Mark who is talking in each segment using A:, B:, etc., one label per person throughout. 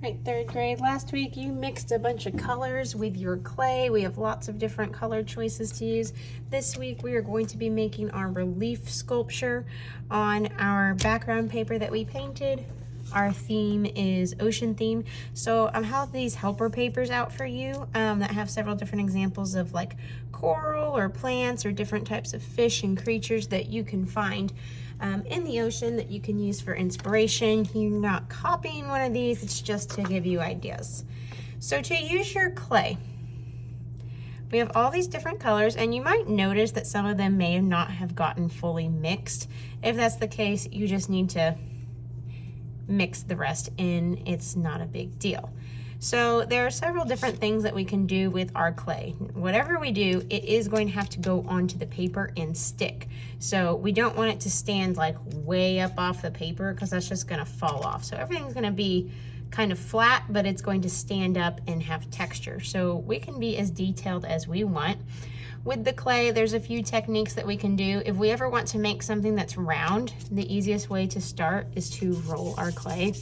A: Right, third grade. Last week you mixed a bunch of colors with your clay. We have lots of different color choices to use. This week we are going to be making our relief sculpture on our background paper that we painted. Our theme is ocean theme. So I have these helper papers out for you that have several different examples of like coral or plants or different types of fish and creatures that you can find in the ocean that you can use for inspiration. You're not copying one of these, it's just to give you ideas. So to use your clay, we have all these different colors, and you might notice that some of them may not have gotten fully mixed. If that's the case, you just need to mix the rest in. It's not a big deal. So there are several different things that we can do with our clay. Whatever we do, it is going to have to go onto the paper and stick. So we don't want it to stand like way up off the paper because that's just gonna fall off. So everything's gonna be kind of flat, but it's going to stand up and have texture. So we can be as detailed as we want. With the clay, there's a few techniques that we can do. If we ever want to make something that's round, the easiest way to start is to roll our clay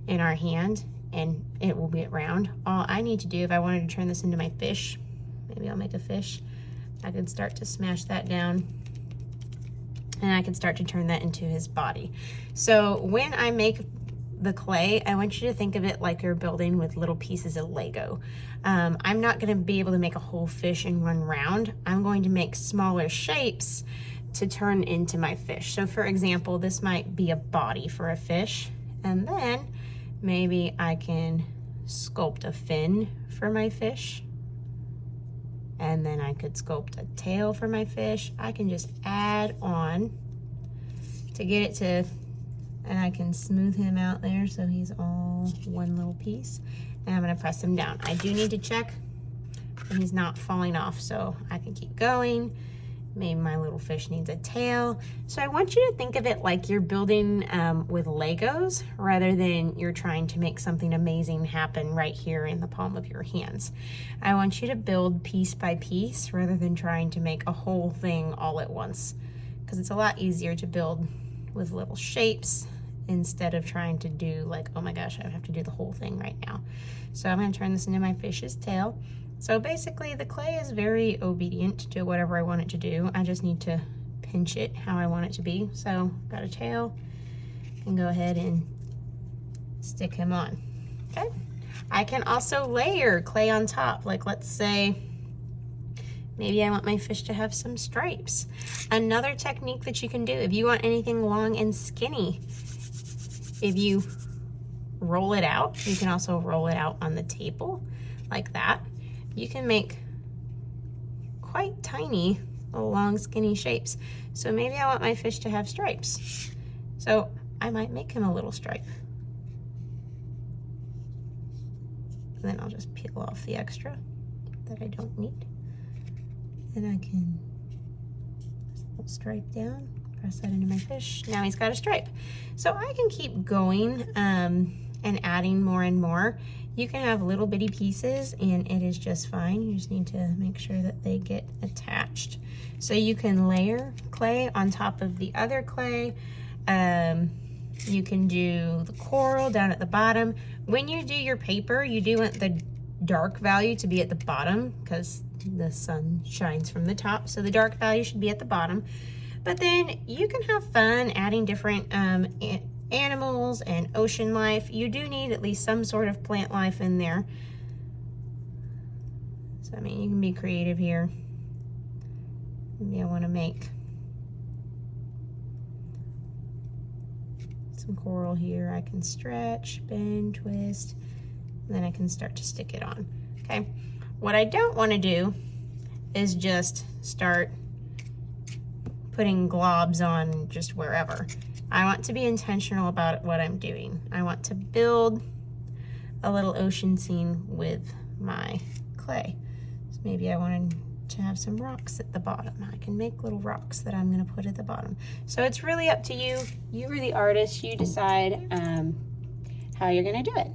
A: in our hand and it will get round. All I need to do, if I wanted to turn this into my fish, maybe I'll make a fish, I could start to smash that down and I can start to turn that into his body. So when I make the clay, I want you to think of it like you're building with little pieces of Lego. I'm not gonna be able to make a whole fish and run round. I'm going to make smaller shapes to turn into my fish. So for example, this might be a body for a fish, and then maybe I can sculpt a fin for my fish, and then I could sculpt a tail for my fish. I can just add on to get it to, and I can smooth him out there so he's all one little piece. And I'm gonna press him down. I do need to check that he's not falling off, so I can keep going. Maybe my little fish needs a tail. So I want you to think of it like you're building with Legos rather than you're trying to make something amazing happen right here in the palm of your hands. I want you to build piece by piece rather than trying to make a whole thing all at once, because it's a lot easier to build with little shapes instead of trying to do like, oh my gosh, I have to do the whole thing right now. So I'm gonna turn this into my fish's tail. So basically the clay is very obedient to whatever I want it to do. I just need to pinch it how I want it to be. So got a tail, and go ahead and stick him on, okay? I can also layer clay on top. Like let's say, maybe I want my fish to have some stripes. Another technique that you can do, if you want anything long and skinny, if you roll it out, you can also roll it out on the table like that. You can make quite tiny, long, skinny shapes. So maybe I want my fish to have stripes. So I might make him a little stripe. And then I'll just peel off the extra that I don't need. And I can stripe down, press that into my fish. Now he's got a stripe. So I can keep going and adding more and more. You can have little bitty pieces and it is just fine. You just need to make sure that they get attached. So you can layer clay on top of the other clay. You can do the coral down at the bottom. When you do your paper, you do want the dark value to be at the bottom because the sun shines from the top. So the dark value should be at the bottom. But then you can have fun adding different animals and ocean life. You do need at least some sort of plant life in there. So I mean, you can be creative here. Maybe I want to make some coral here. I can stretch, bend, twist, and then I can start to stick it on. Okay. What I don't want to do is just start putting globs on just wherever. I want to be intentional about what I'm doing. I want to build a little ocean scene with my clay. So maybe I wanted to have some rocks at the bottom. I can make little rocks that I'm gonna put at the bottom. So it's really up to you. You are the artist, you decide how you're gonna do it.